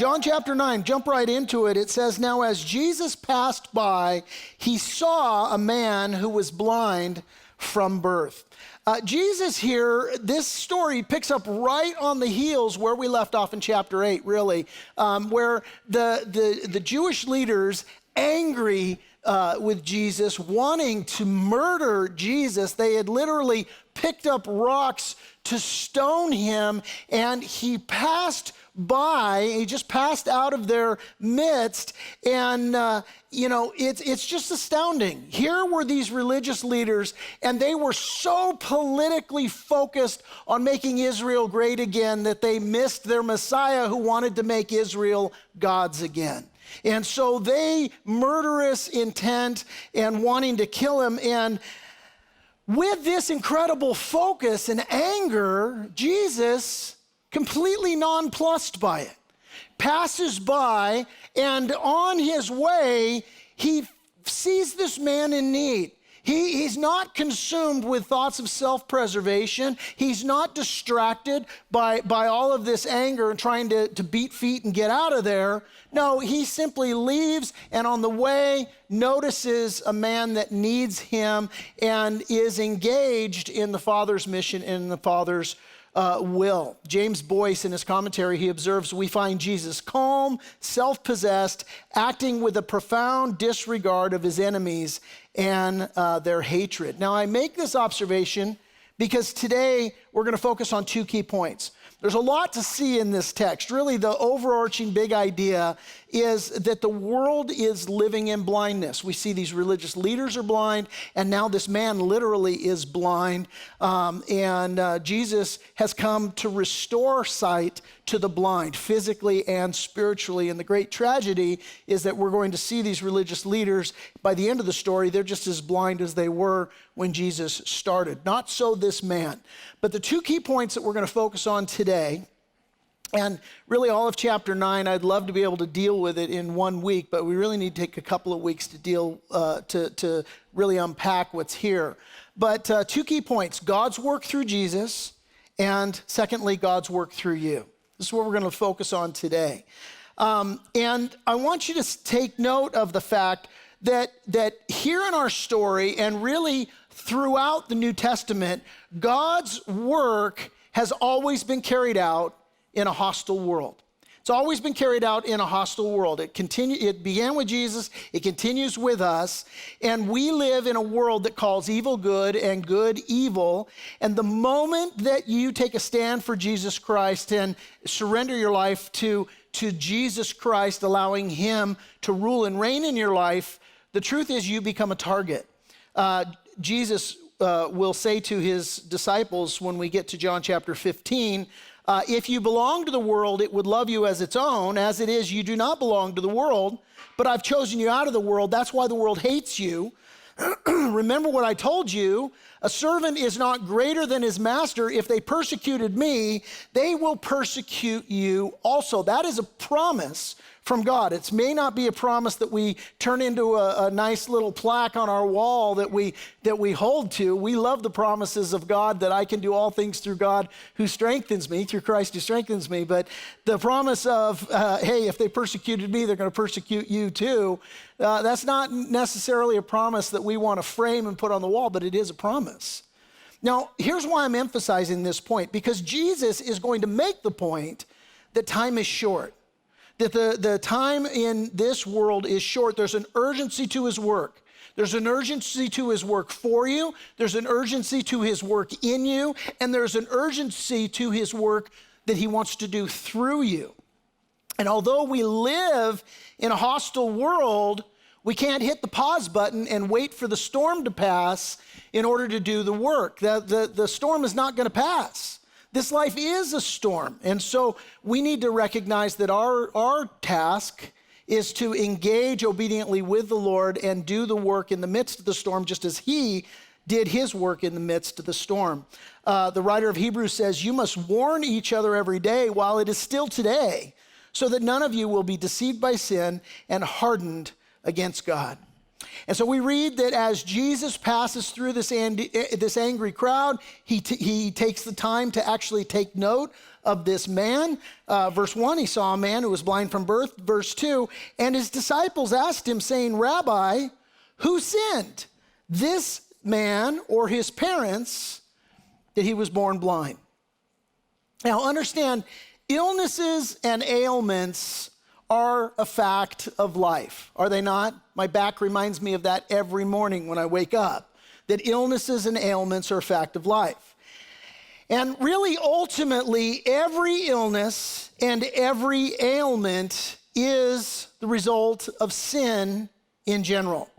John chapter 9, jump right into it. It says, now as Jesus passed by, he saw a man who was blind from birth. Jesus here, this story picks up right on the heels where we left off in chapter 8, really, where the Jewish leaders, angry with Jesus, wanting to murder Jesus, they had literally picked up rocks to stone him, and he passed by, he just passed out of their midst, and it's just astounding. Here were these religious leaders, and they were so politically focused on making Israel great again that they missed their Messiah who wanted to make Israel God's again. And so they, murderous intent and wanting to kill him, and with this incredible focus and anger, Jesus, completely nonplussed by it, passes by, and on his way, he sees this man in need. He's not consumed with thoughts of self-preservation. He's not distracted by all of this anger and trying to beat feet and get out of there. No, he simply leaves, and on the way notices a man that needs him and is engaged in the Father's mission and the Father's will. James Boyce, in his commentary, he observes, we find Jesus calm, self-possessed, acting with a profound disregard of his enemies and their hatred. Now, I make this observation because today we're going to focus on two key points. There's a lot to see in this text. Really, the overarching big idea is that the world is living in blindness. We see these religious leaders are blind, and now this man literally is blind. Jesus has come to restore sight to the blind, physically and spiritually. And the great tragedy is that we're going to see these religious leaders, by the end of the story, they're just as blind as they were when Jesus started. Not so this man. But the two key points that we're going to focus on today, and really all of chapter 9, I'd love to be able to deal with it in 1 week, but we really need to take a couple of weeks to deal, to really unpack what's here. But two key points: God's work through Jesus, and secondly, God's work through you. This is what we're going to focus on today. And I want you to take note of the fact that here in our story, and really throughout the New Testament, God's work has always been carried out in a hostile world. It's always been carried out in a hostile world. It began with Jesus, it continues with us, and we live in a world that calls evil good and good evil. And the moment that you take a stand for Jesus Christ and surrender your life to Jesus Christ, allowing him to rule and reign in your life, the truth is you become a target. Jesus will say to his disciples when we get to John chapter 15, if you belong to the world, it would love you as its own. As it is, you do not belong to the world, but I've chosen you out of the world. That's why the world hates you. Remember what I told you. A servant is not greater than his master. If they persecuted me, they will persecute you also. That is a promise from God. It may not be a promise that we turn into a nice little plaque on our wall that we hold to. We love the promises of God that I can do all things through God who strengthens me, through Christ who strengthens me. But the promise of, hey, if they persecuted me, they're going to persecute you too. That's not necessarily a promise that we want to frame and put on the wall, but it is a promise. Now, here's why I'm emphasizing this point, because Jesus is going to make the point that time is short. That the time in this world is short. There's an urgency to his work. There's an urgency to his work for you. There's an urgency to his work in you. And there's an urgency to his work that he wants to do through you. And although we live in a hostile world, we can't hit the pause button and wait for the storm to pass in order to do the work. The storm is not going to pass. This life is a storm. And so we need to recognize that our task is to engage obediently with the Lord and do the work in the midst of the storm, just as he did his work in the midst of the storm. The writer of Hebrews says, you must warn each other every day while it is still today, so that none of you will be deceived by sin and hardened against God. And so we read that as Jesus passes through this angry crowd, he takes the time to actually take note of this man. Verse 1, he saw a man who was blind from birth. Verse 2, and his disciples asked him, saying, Rabbi, who sinned, this man or his parents, that he was born blind? Now understand, illnesses and ailments are a fact of life, are they not? My back reminds me of that every morning when I wake up, that illnesses and ailments are a fact of life. And really, ultimately, every illness and every ailment is the result of sin in general.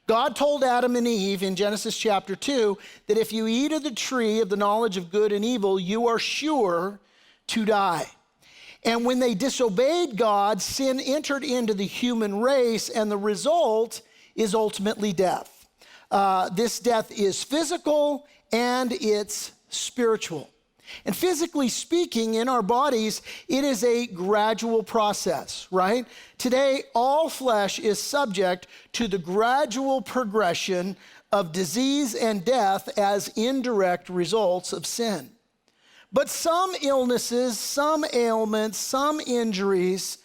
God told Adam and Eve in Genesis chapter 2 that if you eat of the tree of the knowledge of good and evil, you are sure to die. And when they disobeyed God, sin entered into the human race, and the result is ultimately death. This death is physical and it's spiritual. And physically speaking, in our bodies, it is a gradual process, right? Today, all flesh is subject to the gradual progression of disease and death as indirect results of sin. But some illnesses, some ailments, some injuries,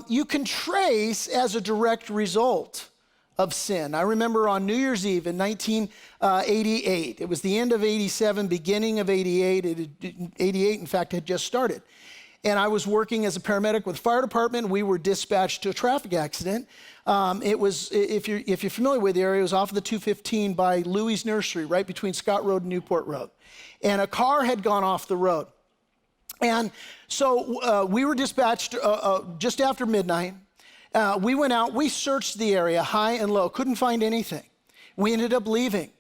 you can trace as a direct result of sin. I remember on New Year's Eve in 1988, it was the end of 87, beginning of 88. 88, in fact, had just started. And I was working as a paramedic with the fire department. We were dispatched to a traffic accident. It was, if you're familiar with the area, it was off of the 215 by Louie's Nursery, right between Scott Road and Newport Road. And a car had gone off the road. And so we were dispatched just after midnight. We went out, we searched the area high and low, couldn't find anything. We ended up leaving.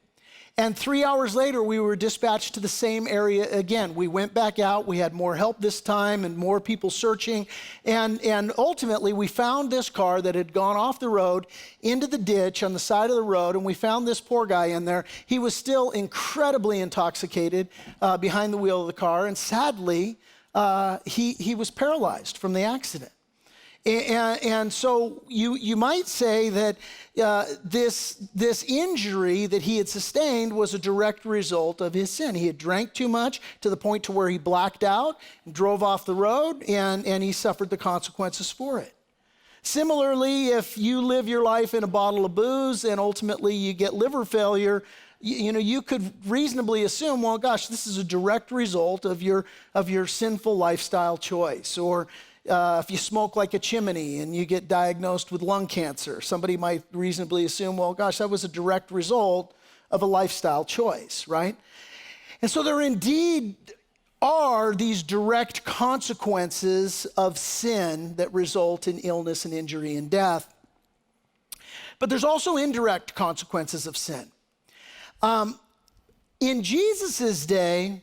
And 3 hours later, we were dispatched to the same area again. We went back out, we had more help this time and more people searching. And ultimately, we found this car that had gone off the road into the ditch on the side of the road, and we found this poor guy in there. He was still incredibly intoxicated behind the wheel of the car, and sadly, he was paralyzed from the accident. And so you might say that this injury that he had sustained was a direct result of his sin. He had drank too much to the point to where he blacked out, drove off the road, and he suffered the consequences for it. Similarly, if you live your life in a bottle of booze and ultimately you get liver failure, you could reasonably assume, well, gosh, this is a direct result of your sinful lifestyle choice. Or if you smoke like a chimney and you get diagnosed with lung cancer, somebody might reasonably assume, well, gosh, that was a direct result of a lifestyle choice, right? And so there indeed are these direct consequences of sin that result in illness and injury and death. But there's also indirect consequences of sin. In Jesus's day,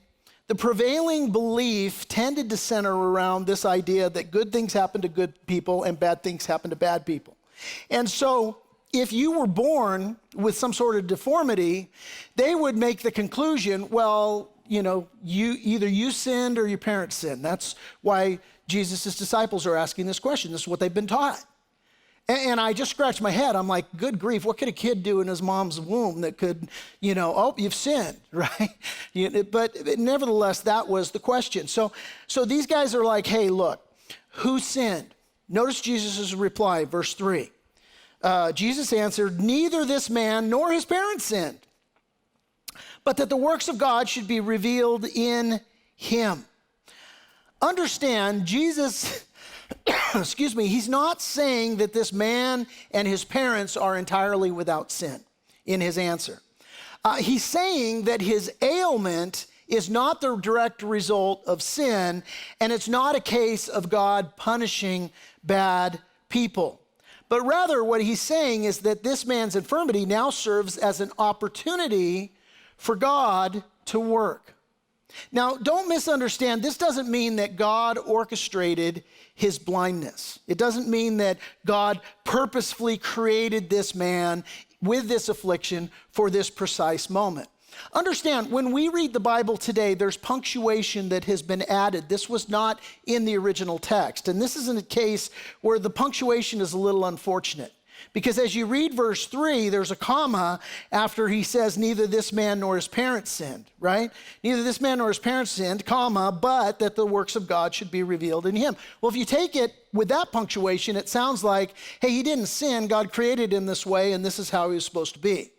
the prevailing belief tended to center around this idea that good things happen to good people and bad things happen to bad people. And so if you were born with some sort of deformity, they would make the conclusion, well, you sinned or your parents sinned. That's why Jesus' disciples are asking this question. This is what they've been taught. And I just scratched my head. I'm like, good grief, what could a kid do in his mom's womb that could, oh, you've sinned, right? But nevertheless, that was the question. So these guys are like, hey, look, who sinned? Notice Jesus' reply, verse 3. Jesus answered, neither this man nor his parents sinned, but that the works of God should be revealed in him. Understand, Jesus... he's not saying that this man and his parents are entirely without sin in his answer. He's saying that his ailment is not the direct result of sin, and it's not a case of God punishing bad people. But rather, what he's saying is that this man's infirmity now serves as an opportunity for God to work. Now, don't misunderstand, this doesn't mean that God orchestrated his blindness. It doesn't mean that God purposefully created this man with this affliction for this precise moment. Understand, when we read the Bible today, there's punctuation that has been added. This was not in the original text. And this isn't a case where the punctuation is a little unfortunate. Because as you read verse 3, there's a comma after he says, neither this man nor his parents sinned, right? Neither this man nor his parents sinned, comma, but that the works of God should be revealed in him. Well, if you take it with that punctuation, it sounds like, hey, he didn't sin. God created him this way, and this is how he was supposed to be.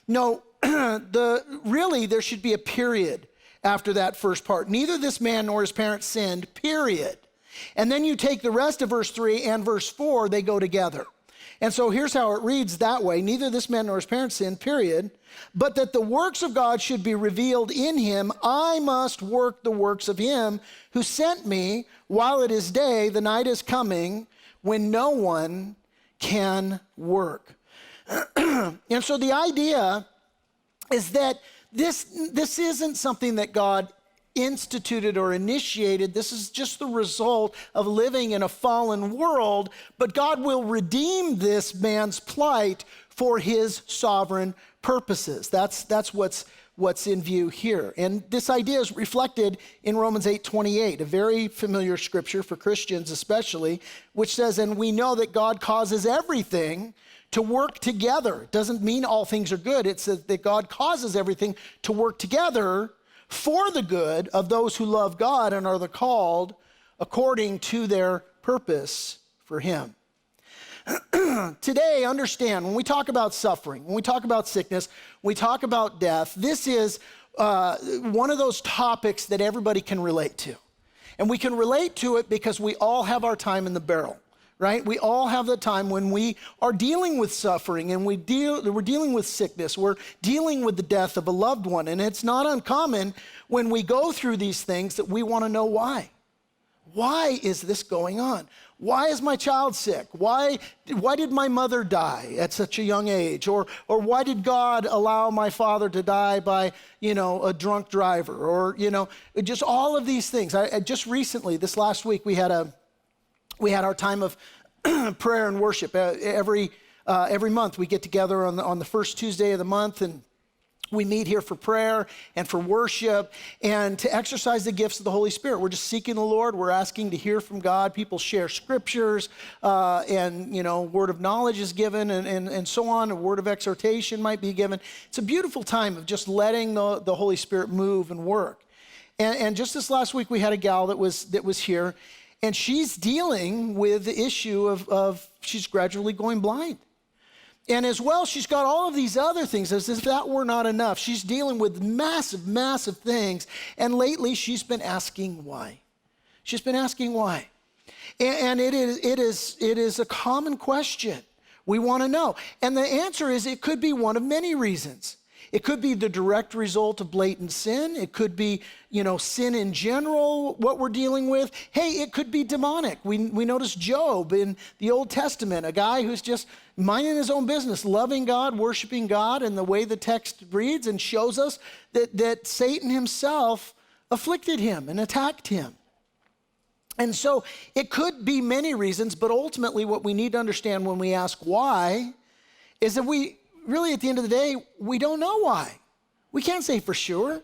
No, really, there should be a period after that first part. Neither this man nor his parents sinned, period. And then you take the rest of verse 3 and verse 4, they go together. And so here's how it reads that way. Neither this man nor his parents sinned, period. But that the works of God should be revealed in him. I must work the works of him who sent me while it is day. The night is coming when no one can work. And so the idea is that this isn't something that God instituted or initiated. This is just the result of living in a fallen world, but God will redeem this man's plight for his sovereign purposes. That's what's in view here. And this idea is reflected in Romans 8:28, a very familiar scripture for Christians especially, which says, and we know that God causes everything to work together. It doesn't mean all things are good. It says that God causes everything to work together for the good of those who love God and are the called according to their purpose for him. Today, understand, when we talk about suffering, when we talk about sickness, when we talk about death, this is one of those topics that everybody can relate to. And we can relate to it because we all have our time in the barrel. Right? We all have the time when we are dealing with suffering and we're dealing with sickness. We're dealing with the death of a loved one. And it's not uncommon when we go through these things that we want to know why. Why is this going on? Why is my child sick? Why did my mother die at such a young age? Or why did God allow my father to die by, a drunk driver? Or, just all of these things. I just recently, this last week, we had our time of prayer and worship. Every month we get together on the first Tuesday of the month, and we meet here for prayer and for worship and to exercise the gifts of the Holy Spirit. We're just seeking the Lord. We're asking to hear from God. People share scriptures and, word of knowledge is given and so on. A word of exhortation might be given. It's a beautiful time of just letting the Holy Spirit move and work. And just this last week we had a gal that was here. And she's dealing with the issue of she's gradually going blind. And as well, she's got all of these other things, as if that were not enough. She's dealing with massive, massive things. And lately, she's been asking why. She's been asking why. And it is a common question. We want to know. And the answer is it could be one of many reasons. It could be the direct result of blatant sin. It could be, sin in general, what we're dealing with. Hey, it could be demonic. We notice Job in the Old Testament, a guy who's just minding his own business, loving God, worshiping God, and the way the text reads and shows us that Satan himself afflicted him and attacked him. And so it could be many reasons, but ultimately what we need to understand when we ask why is that we really, at the end of the day, we don't know why. We can't say for sure.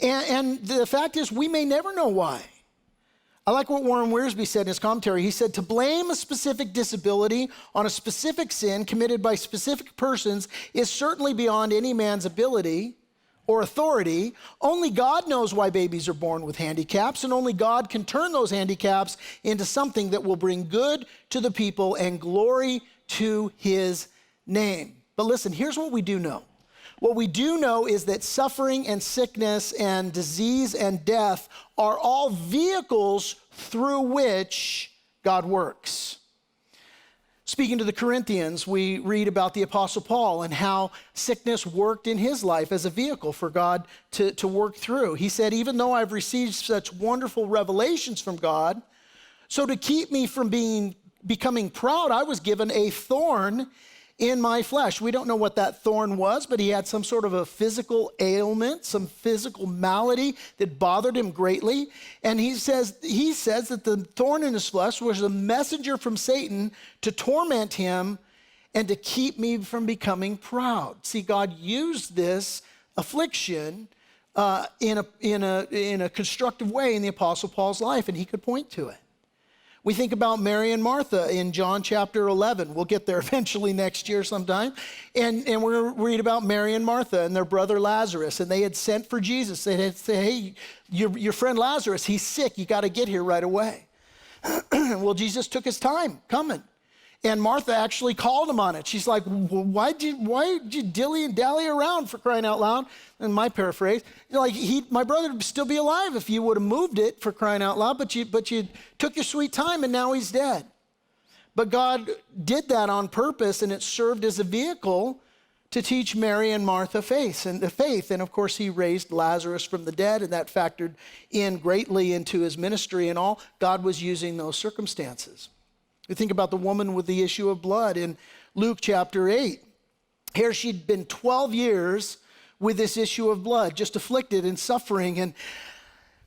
And the fact is, we may never know why. I like what Warren Wiersbe said in his commentary. He said, to blame a specific disability on a specific sin committed by specific persons is certainly beyond any man's ability or authority. Only God knows why babies are born with handicaps, and only God can turn those handicaps into something that will bring good to the people and glory to his name. But listen, here's what we do know. What we do know is that suffering and sickness and disease and death are all vehicles through which God works. Speaking to the Corinthians, we read about the Apostle Paul and how sickness worked in his life as a vehicle for God to work through. He said, even though I've received such wonderful revelations from God, so to keep me from becoming proud, I was given a thorn in my flesh. We don't know what that thorn was, but he had some sort of a physical ailment, some physical malady that bothered him greatly. And he says that the thorn in his flesh was a messenger from Satan to torment him and to keep me from becoming proud. See, God used this affliction in a constructive way in the Apostle Paul's life, and he could point to it. We think about Mary and Martha in John chapter 11. We'll get there eventually next year sometime. And we're going to read about Mary and Martha and their brother Lazarus. And they had sent for Jesus. They had said, hey, your friend Lazarus, he's sick. You got to get here right away. Well, Jesus took his time coming. And Martha actually called him on it. She's like, well, why'd you dilly and dally around, for crying out loud? In my paraphrase, like my brother would still be alive if you would have moved it, for crying out loud, but you took your sweet time and now he's dead. But God did that on purpose, and it served as a vehicle to teach Mary and Martha faith. And of course, he raised Lazarus from the dead, and that factored in greatly into his ministry and all. God was using those circumstances. We think about the woman with the issue of blood in Luke chapter 8. Here she'd been 12 years with this issue of blood, just afflicted and suffering. And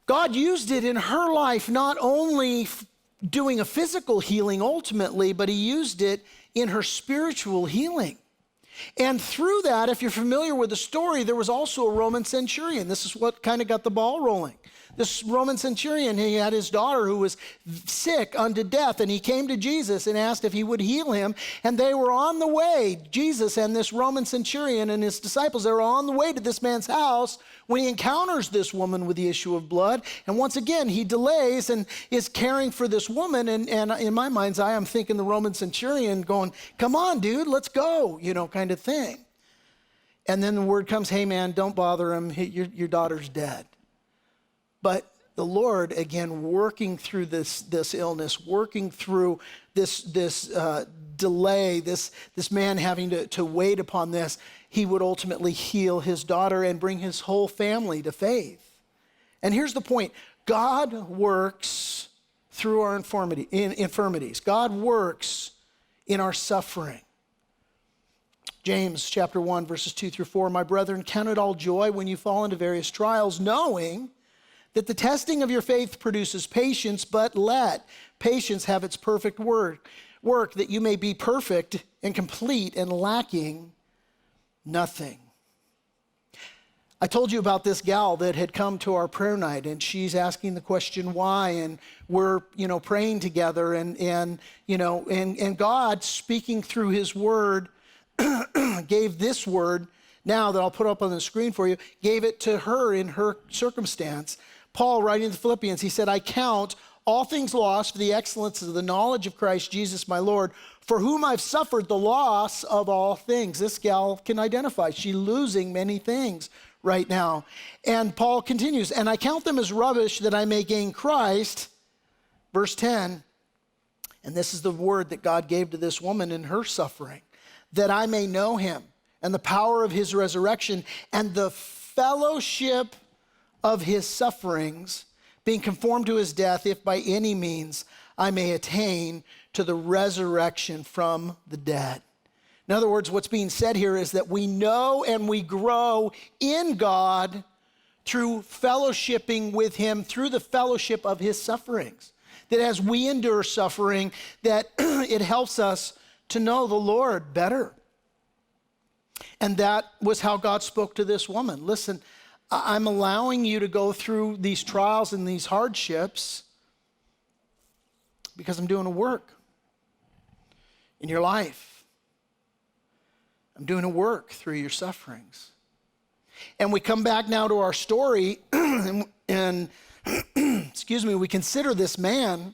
God used it in her life, not only doing a physical healing ultimately, but he used it in her spiritual healing. And through that, if you're familiar with the story, there was also a Roman centurion. This is what kind of got the ball rolling. This Roman centurion, he had his daughter who was sick unto death, and he came to Jesus and asked if he would heal him. And they were on the way, Jesus and this Roman centurion and his disciples, they were on the way to this man's house when he encounters this woman with the issue of blood. And once again, he delays and is caring for this woman. And in my mind's eye, I'm thinking the Roman centurion going, come on, dude, let's go, kind of thing. And then the word comes, hey, man, don't bother him. Your daughter's dead. But the Lord, again, working through this illness, working through this delay, this man having to wait upon this, he would ultimately heal his daughter and bring his whole family to faith. And here's the point. God works through our infirmities. God works in our suffering. James chapter 1, verses 2 through 4, my brethren, count it all joy when you fall into various trials, knowing that the testing of your faith produces patience, but let patience have its perfect work, that you may be perfect and complete and lacking nothing. I told you about this gal that had come to our prayer night, and she's asking the question why, and we're praying together, and God, speaking through his word, gave this word now that I'll put up on the screen for you, gave it to her in her circumstance. Paul, writing to the Philippians, he said, I count all things lost for the excellence of the knowledge of Christ Jesus my Lord, for whom I've suffered the loss of all things. This gal can identify. She's losing many things right now. And Paul continues, and I count them as rubbish that I may gain Christ. Verse 10, and this is the word that God gave to this woman in her suffering, that I may know him and the power of his resurrection and the fellowship of his sufferings, being conformed to his death, if by any means I may attain to the resurrection from the dead. In other words, what's being said here is that we know and we grow in God through fellowshipping with him, through the fellowship of his sufferings. That as we endure suffering, that it helps us to know the Lord better. And that was how God spoke to this woman. Listen, I'm allowing you to go through these trials and these hardships because I'm doing a work in your life. I'm doing a work through your sufferings. And we come back now to our story and we consider this man.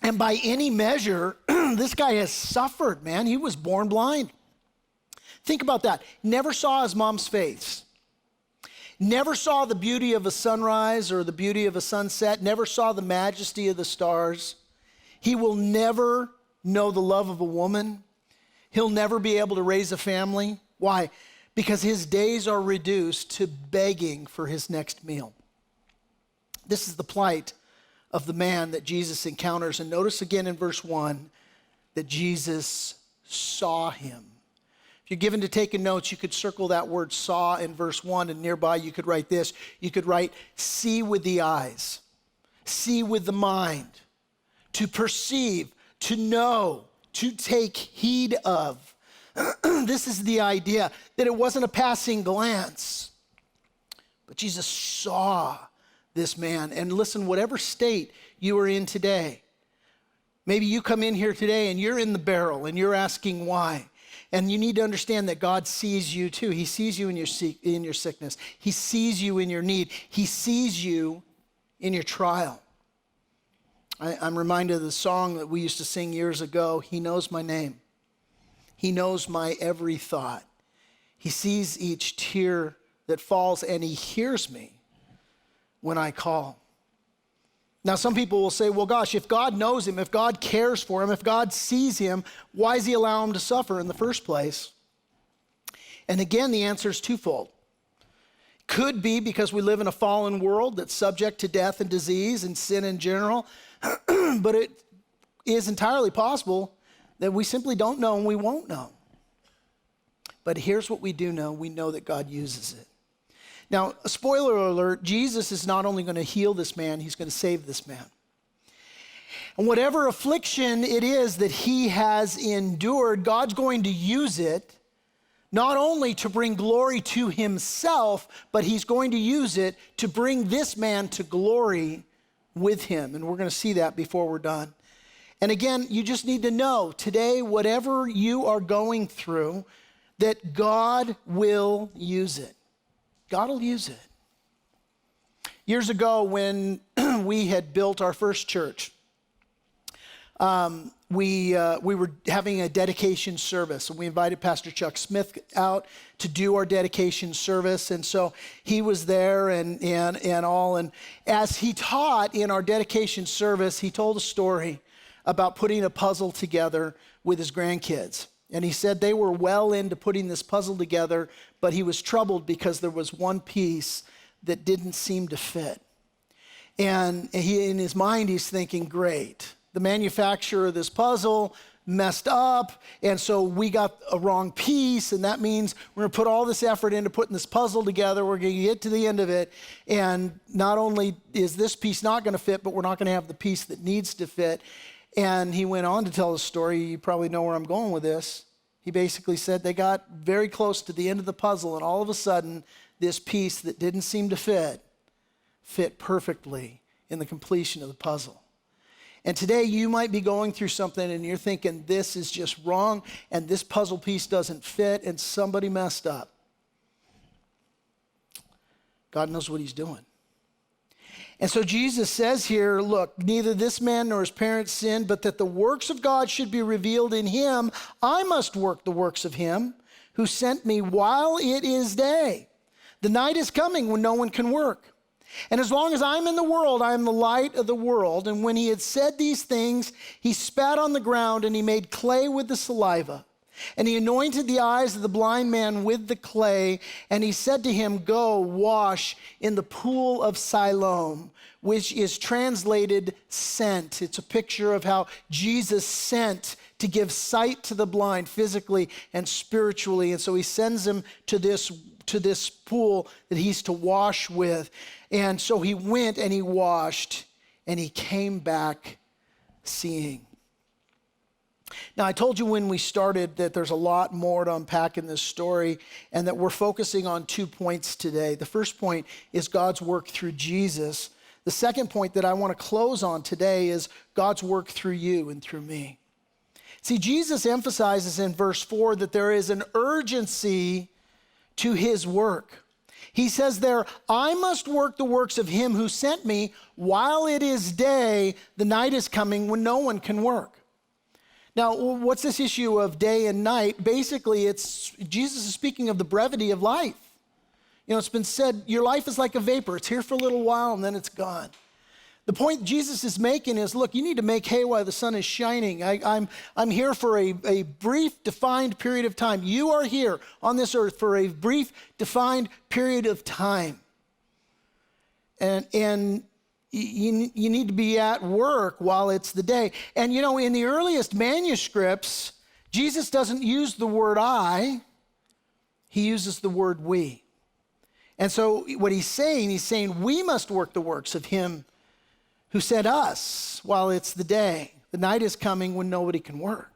And by any measure, this guy has suffered, man. He was born blind. Think about that. Never saw his mom's face. Never saw the beauty of a sunrise or the beauty of a sunset. Never saw the majesty of the stars. He will never know the love of a woman. He'll never be able to raise a family. Why? Because his days are reduced to begging for his next meal. This is the plight of the man that Jesus encounters. And notice again in verse 1 that Jesus saw him. If you're given to taking notes, you could circle that word saw in verse 1, and nearby you could write this. You could write see with the eyes, see with the mind, to perceive, to know, to take heed of. This is the idea that it wasn't a passing glance, but Jesus saw this man. And listen, whatever state you are in today, maybe you come in here today and you're in the barrel and you're asking why. And you need to understand that God sees you too. He sees you in your sickness. He sees you in your need. He sees you in your trial. I'm reminded of the song that we used to sing years ago, He knows my name. He knows my every thought. He sees each tear that falls, and He hears me when I call. Now, some people will say, well, gosh, if God knows him, if God cares for him, if God sees him, why does he allow him to suffer in the first place? And again, the answer is twofold. Could be because we live in a fallen world that's subject to death and disease and sin in general, but it is entirely possible that we simply don't know and we won't know. But here's what we do know. We know that God uses it. Now, a spoiler alert, Jesus is not only going to heal this man, he's going to save this man. And whatever affliction it is that he has endured, God's going to use it not only to bring glory to himself, but he's going to use it to bring this man to glory with him. And we're going to see that before we're done. And again, you just need to know today, whatever you are going through, that God will use it. God will use it. Years ago, when we had built our first church, we were having a dedication service, and we invited Pastor Chuck Smith out to do our dedication service, and so he was there and all. And as he taught in our dedication service, he told a story about putting a puzzle together with his grandkids. And he said they were well into putting this puzzle together, but he was troubled because there was one piece that didn't seem to fit. And in his mind, he's thinking, great, the manufacturer of this puzzle messed up, and so we got a wrong piece, and that means we're going to put all this effort into putting this puzzle together. We're going to get to the end of it, and not only is this piece not going to fit, but we're not going to have the piece that needs to fit. And he went on to tell the story. You probably know where I'm going with this. He basically said they got very close to the end of the puzzle, and all of a sudden, this piece that didn't seem to fit perfectly in the completion of the puzzle. And today, you might be going through something, and you're thinking, this is just wrong, and this puzzle piece doesn't fit, and somebody messed up. God knows what he's doing. And so Jesus says here, look, neither this man nor his parents sinned, but that the works of God should be revealed in him. I must work the works of him who sent me while it is day. The night is coming when no one can work. And as long as I'm in the world, I am the light of the world. And when he had said these things, he spat on the ground and he made clay with the saliva. And he anointed the eyes of the blind man with the clay, and he said to him, go wash in the pool of Siloam, which is translated sent. It's a picture of how Jesus sent to give sight to the blind physically and spiritually. And so he sends him to this pool that he's to wash with. And so he went and he washed, and he came back seeing. Now, I told you when we started that there's a lot more to unpack in this story, and that we're focusing on 2 points today. The first point is God's work through Jesus. The second point that I want to close on today is God's work through you and through me. See, Jesus emphasizes in verse 4 that there is an urgency to his work. He says there, I must work the works of him who sent me while it is day. The night is coming when no one can work. Now, what's this issue of day and night? Basically, Jesus is speaking of the brevity of life. You know, it's been said, your life is like a vapor. It's here for a little while and then it's gone. The point Jesus is making is, look, you need to make hay while the sun is shining. I'm here for a brief, defined period of time. You are here on this earth for a brief, defined period of time. And you need to be at work while it's the day. And you know, in the earliest manuscripts, Jesus doesn't use the word I, he uses the word we. And so what he's saying we must work the works of him who sent us while it's the day. The night is coming when nobody can work.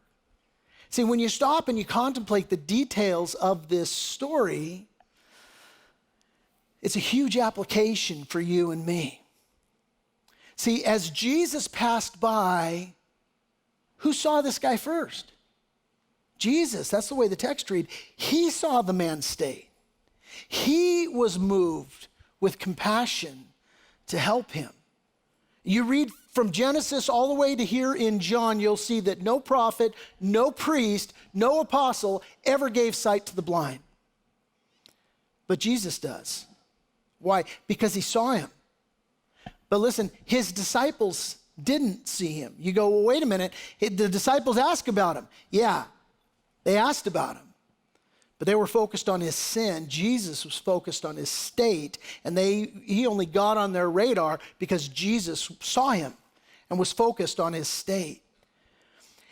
See, when you stop and you contemplate the details of this story, it's a huge application for you and me. See, as Jesus passed by, who saw this guy first? Jesus. That's the way the text reads. He saw the man's state. He was moved with compassion to help him. You read from Genesis all the way to here in John, you'll see that no prophet, no priest, no apostle ever gave sight to the blind. But Jesus does. Why? Because he saw him. But listen, his disciples didn't see him. You go, well, wait a minute. The disciples asked about him. Yeah, they asked about him. But they were focused on his sin. Jesus was focused on his state. And he only got on their radar because Jesus saw him and was focused on his state.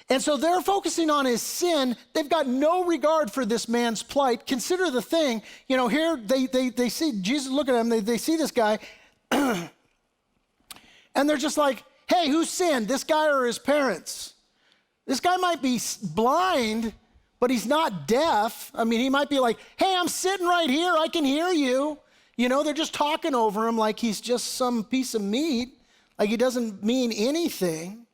And so they're focusing on his sin. They've got no regard for this man's plight. Consider the thing, here they see Jesus looking at him. They see this guy. And they're just like, hey, who sinned, this guy or his parents? This guy might be blind, but he's not deaf. I mean, he might be like, hey, I'm sitting right here. I can hear you. They're just talking over him like he's just some piece of meat, like he doesn't mean anything.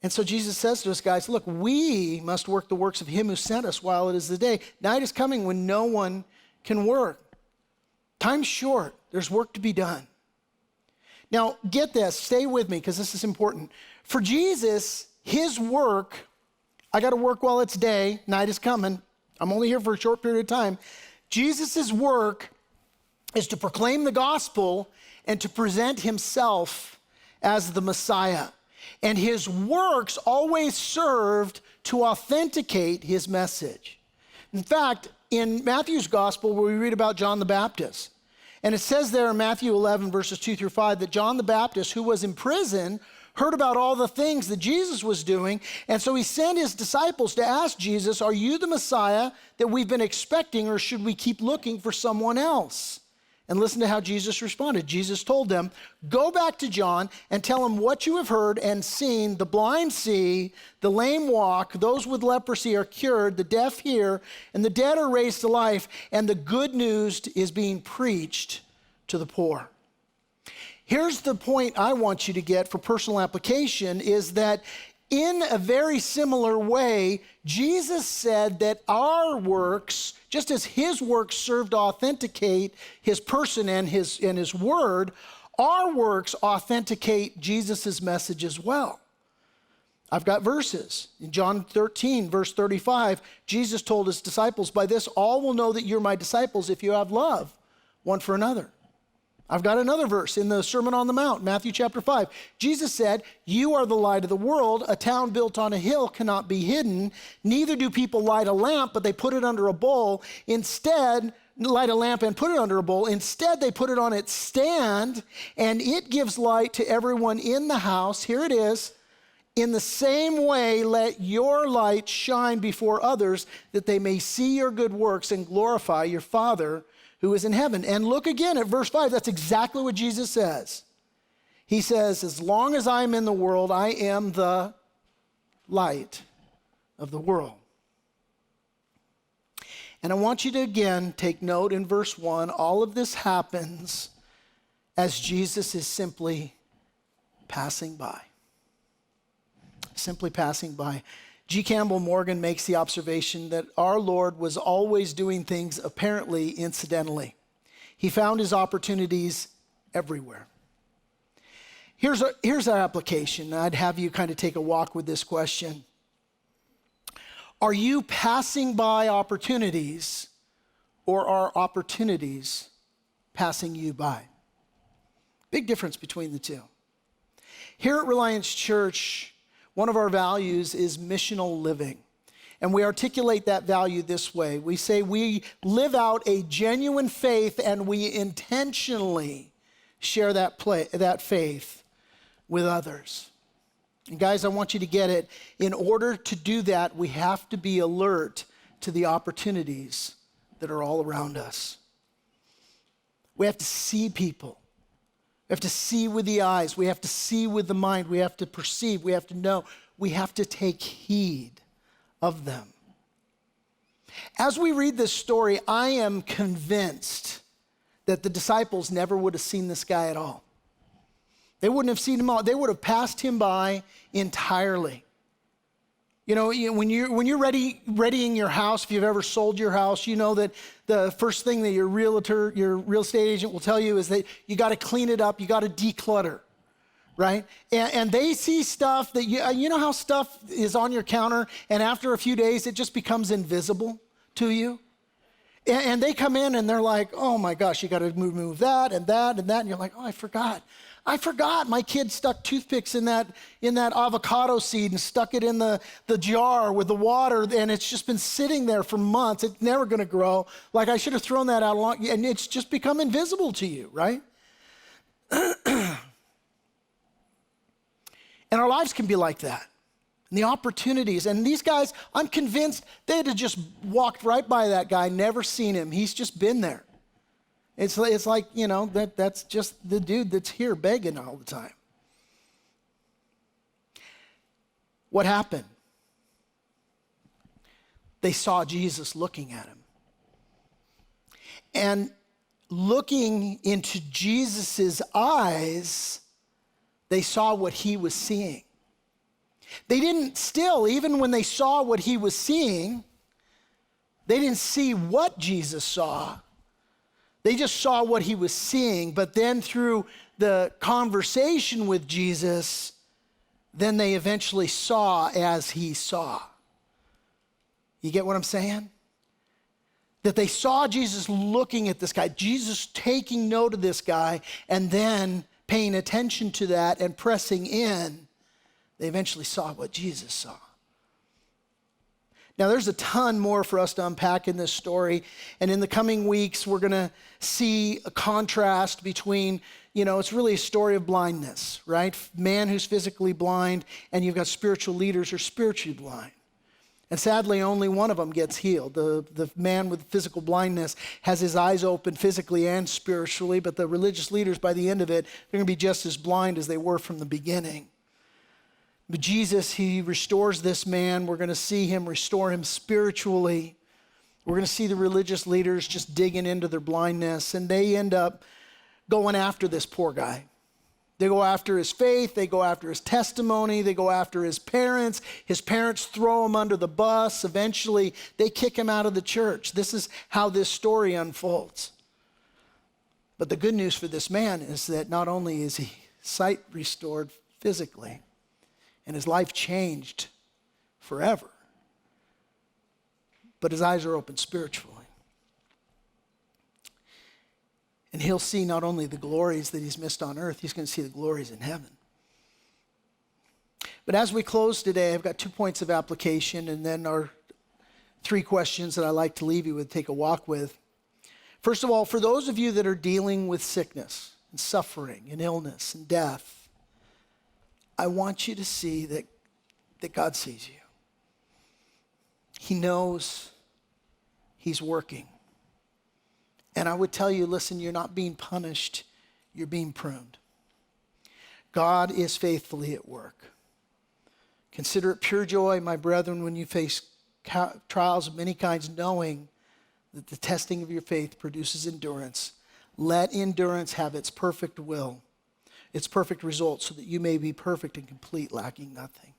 And so Jesus says to us, guys, look, we must work the works of him who sent us while it is the day. Night is coming when no one can work. Time's short. There's work to be done. Now, get this. Stay with me because this is important. For Jesus, his work, I got to work while it's day. Night is coming. I'm only here for a short period of time. Jesus' work is to proclaim the gospel and to present himself as the Messiah. And his works always served to authenticate his message. In fact, in Matthew's gospel, where we read about John the Baptist, and it says there in Matthew 11, verses 2-5, that John the Baptist, who was in prison, heard about all the things that Jesus was doing. And so he sent his disciples to ask Jesus, are you the Messiah that we've been expecting, or should we keep looking for someone else? And listen to how Jesus responded. Jesus told them, go back to John and tell him what you have heard and seen. The blind see, the lame walk, those with leprosy are cured, the deaf hear, and the dead are raised to life, and the good news is being preached to the poor. Here's the point I want you to get for personal application is that in a very similar way, Jesus said that our works, just as his works served to authenticate his person and his word, our works authenticate Jesus' message as well. I've got verses. In John 13, verse 35, Jesus told his disciples, by this all will know that you're my disciples if you have love one for another. I've got another verse in the Sermon on the Mount, Matthew chapter 5. Jesus said, you are the light of the world. A town built on a hill cannot be hidden. Neither do people light a lamp, but they put it under a bowl. Instead, light a lamp and put it under a bowl. Instead, they put it on its stand, and it gives light to everyone in the house. Here it is. In the same way, let your light shine before others, that they may see your good works and glorify your Father who is in heaven. And look again at verse 5. That's exactly what Jesus says. He says, as long as I'm in the world, I am the light of the world. And I want you to again take note in verse 1. All of this happens as Jesus is simply passing by. Simply passing by. G. Campbell Morgan makes the observation that our Lord was always doing things apparently incidentally. He found his opportunities everywhere. Here's our application. I'd have you kind of take a walk with this question. Are you passing by opportunities, or are opportunities passing you by? Big difference between the two. Here at Reliance Church, one of our values is missional living. And we articulate that value this way. We say we live out a genuine faith and we intentionally share that faith with others. And guys, I want you to get it. In order to do that, we have to be alert to the opportunities that are all around us. We have to see people. We have to see with the eyes. We have to see with the mind. We have to perceive. We have to know. We have to take heed of them. As we read this story, I am convinced that the disciples never would have seen this guy at all. They wouldn't have seen him all. They would have passed him by entirely. You know, when you're readying your house, if you've ever sold your house, you know that the first thing that your real estate agent will tell you is that you got to clean it up, you got to declutter, right? And they see stuff that you know how stuff is on your counter, and after a few days it just becomes invisible to you. And they come in and they're like, oh my gosh, you got to move that and that and that, and you're like, oh, I forgot. My kid stuck toothpicks in that avocado seed and stuck it in the jar with the water, and it's just been sitting there for months. It's never going to grow. Like, I should have thrown that out long, and it's just become invisible to you, right? And our lives can be like that. And the opportunities, and these guys, I'm convinced they'd have just walked right by that guy, never seen him. He's just been there. It's like, you know, that's just the dude that's here begging all the time. What happened? They saw Jesus looking at him. And looking into Jesus's eyes, they saw what he was seeing. They didn't still, even when they saw what he was seeing, they didn't see what Jesus saw. They just saw what he was seeing, but then through the conversation with Jesus, then they eventually saw as he saw. You get what I'm saying? That they saw Jesus looking at this guy, Jesus taking note of this guy, and then paying attention to that and pressing in. They eventually saw what Jesus saw. Now, there's a ton more for us to unpack in this story, and in the coming weeks, we're going to see a contrast between, you know, it's really a story of blindness, right? Man who's physically blind, and you've got spiritual leaders who are spiritually blind. And sadly, only one of them gets healed. The man with physical blindness has his eyes open physically and spiritually, but the religious leaders, by the end of it, they're going to be just as blind as they were from the beginning. But Jesus, he restores this man. We're going to see him restore him spiritually. We're going to see the religious leaders just digging into their blindness, and they end up going after this poor guy. They go after his faith. They go after his testimony. They go after his parents. His parents throw him under the bus. Eventually, they kick him out of the church. This is how this story unfolds. But the good news for this man is that not only is he sight restored physically, and his life changed forever, but his eyes are open spiritually. And he'll see not only the glories that he's missed on earth, he's going to see the glories in heaven. But as we close today, I've got 2 points of application, and then our 3 questions that I like to leave you with, take a walk with. First of all, for those of you that are dealing with sickness and suffering and illness and death, I want you to see that God sees you. He knows he's working. And I would tell you, listen, you're not being punished, you're being pruned. God is faithfully at work. Consider it pure joy, my brethren, when you face trials of many kinds, knowing that the testing of your faith produces endurance. Let endurance have its perfect will, its perfect result, so that you may be perfect and complete, lacking nothing.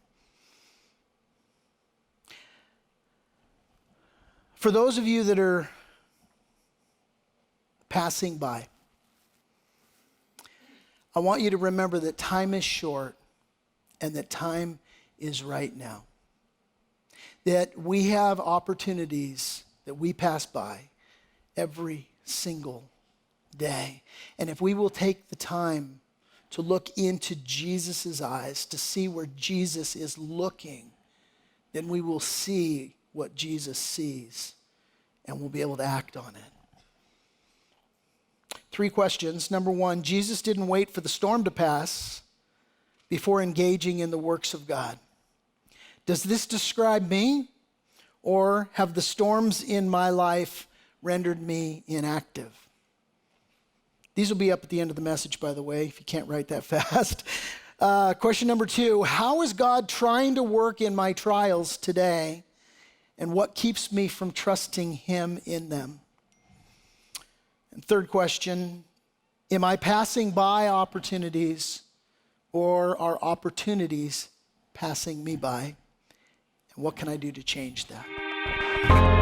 For those of you that are passing by, I want you to remember that time is short and that time is right now. That we have opportunities that we pass by every single day. And if we will take the time to look into Jesus' eyes, to see where Jesus is looking, then we will see what Jesus sees, and we'll be able to act on it. 3 questions. Number 1, Jesus didn't wait for the storm to pass before engaging in the works of God. Does this describe me, or have the storms in my life rendered me inactive? These will be up at the end of the message, by the way, if you can't write that fast. Question number 2, how is God trying to work in my trials today, and what keeps me from trusting him in them? And 3rd question, am I passing by opportunities Or are opportunities passing me by? And what can I do to change that?